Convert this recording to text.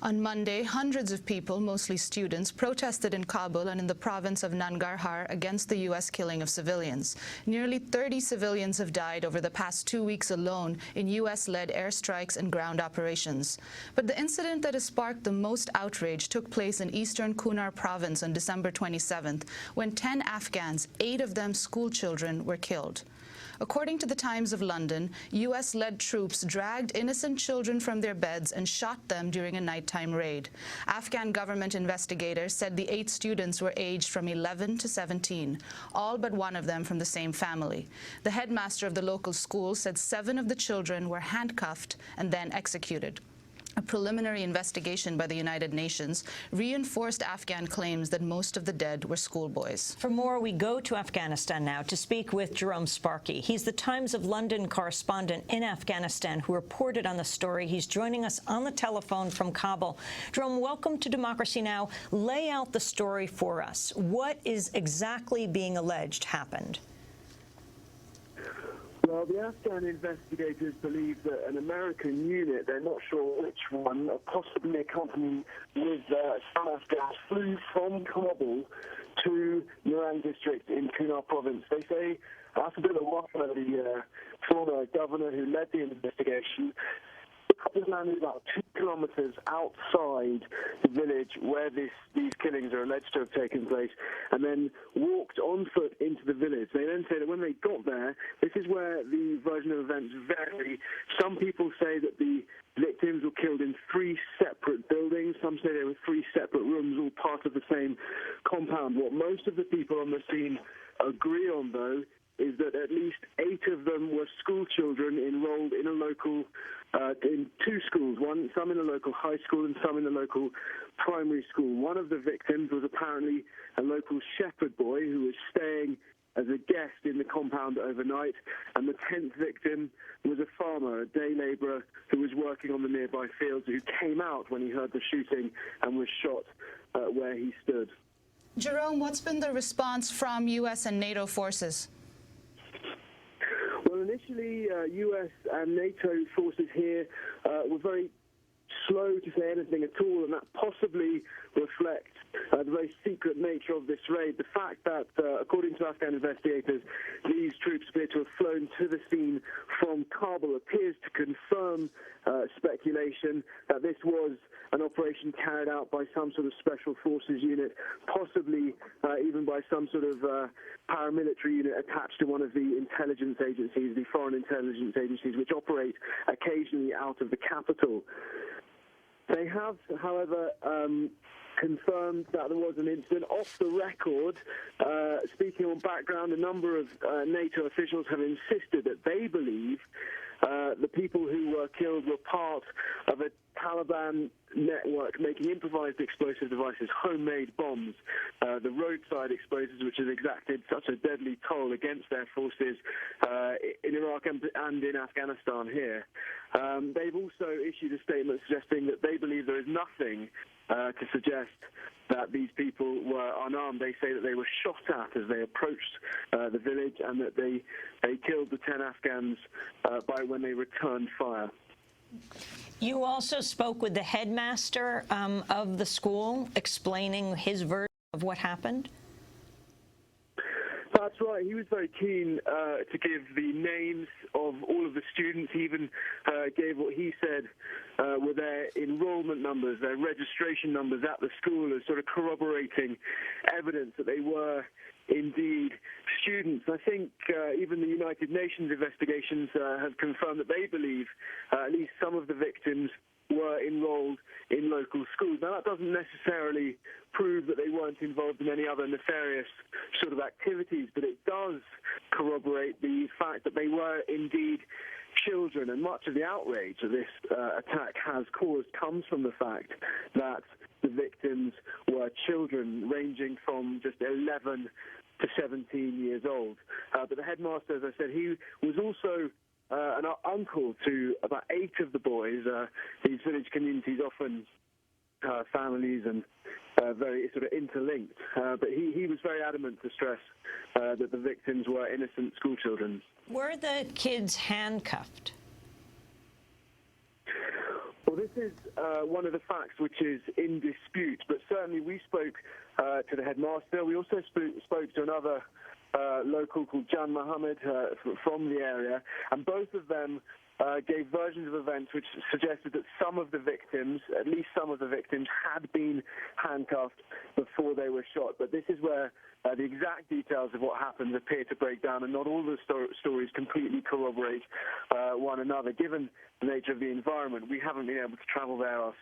On Monday, hundreds of people, mostly students, protested in Kabul and in the province of Nangarhar against the U.S. killing of civilians. Nearly 30 civilians have died over the past 2 weeks alone in U.S.-led airstrikes and ground operations. But the incident that has sparked the most outrage took place in eastern Kunar province on December 27th, when 10 Afghans, 8 of them school children, were killed. According to the Times of London, U.S.-led troops dragged innocent children from their beds and shot them during a nighttime raid. Afghan government investigators said the 8 students were aged from 11 to 17, all but one of them from the same family. The headmaster of the local school said 7 of the children were handcuffed and then executed. A preliminary investigation by the United Nations reinforced Afghan claims that most of the dead were schoolboys. For more, we go to Afghanistan now to speak with Jerome Sparky. He's the Times of London correspondent in Afghanistan who reported on the story. He's joining us on the telephone from Kabul. Jerome, welcome to Democracy Now! Lay out the story for us. What is exactly being alleged happened? Well, the Afghan investigators believe that an American unit, they're not sure which one, possibly a company with some Afghans, flew from Kabul to Nurang district in Kunar province. They say, after a bit of a while, the former governor who led the investigation landed about 2 kilometers outside the village where these killings are alleged to have taken place, and then walked on foot into the village. They then say that when they got there, this is where the version of events vary. Some people say that the victims were killed in 3 separate buildings. Some say they were 3 separate rooms, all part of the same compound. What most of the people on the scene agree on, though, is that at least 8 of them were school children enrolled in a local, in 2 schools, some in a local high school and some in a local primary school. One of the victims was apparently a local shepherd boy who was staying as a guest in the compound overnight, and the 10th victim was a farmer, a day labourer who was working on the nearby fields, who came out when he heard the shooting and was shot where he stood. Jerome, what's been the response from U.S. and NATO forces? Well, initially, U.S. and NATO forces here were very slow to say anything at all, and that possibly reflects the very secret nature of this raid. The fact that, according to Afghan investigators, these troops appear to have flown to the scene from Kabul appears to confirm speculation that this was an operation carried out by some sort of special forces unit, possibly even by some sort of paramilitary unit attached to one of the intelligence agencies, the foreign intelligence agencies, which operate occasionally out of the capital. They have, however, confirmed that there was an incident. Off the record, speaking on background, a number of NATO officials have insisted that they believe the people who were killed were part of a Taliban network making improvised explosive devices, homemade bombs, the roadside explosives, which has exacted such a deadly toll against their forces in Iraq and in Afghanistan here. They've also issued a statement suggesting that they believe there is nothing to suggest that these people were unarmed. They say that they were shot at as they approached the village, and that they killed the 10 Afghans by when they returned fire. You also spoke with the headmaster of the school, explaining his version of what happened? That's right. He was very keen to give the names of all of the students. He even gave what he said were their enrollment numbers, their registration numbers at the school, as sort of corroborating evidence that they were indeed students. I think even the United Nations investigations have confirmed that they believe at least some of the victims were enrolled in local schools. Now, that doesn't necessarily prove that they weren't involved in any other nefarious sort of activities, but it does corroborate the fact that they were indeed children. And much of the outrage that this attack has caused comes from the fact that the victims were children ranging from just 11 to 17 years old. But the headmaster, as I said, he was also an uncle to about 8 of the boys. These village communities often families and very sort of interlinked. But he was very adamant to stress that the victims were innocent school children. Were the kids handcuffed? Well, this is one of the facts which is in dispute, but certainly we spoke to the headmaster. We also spoke to another local called Jan Mohammed from the area, and both of them gave versions of events which suggested that some of the victims, at least some of the victims, had been handcuffed before they were shot. But this is where the exact details of what happened appear to break down, and not all the stories completely corroborate one another. Given the nature of the environment, we haven't been able to travel there ourselves.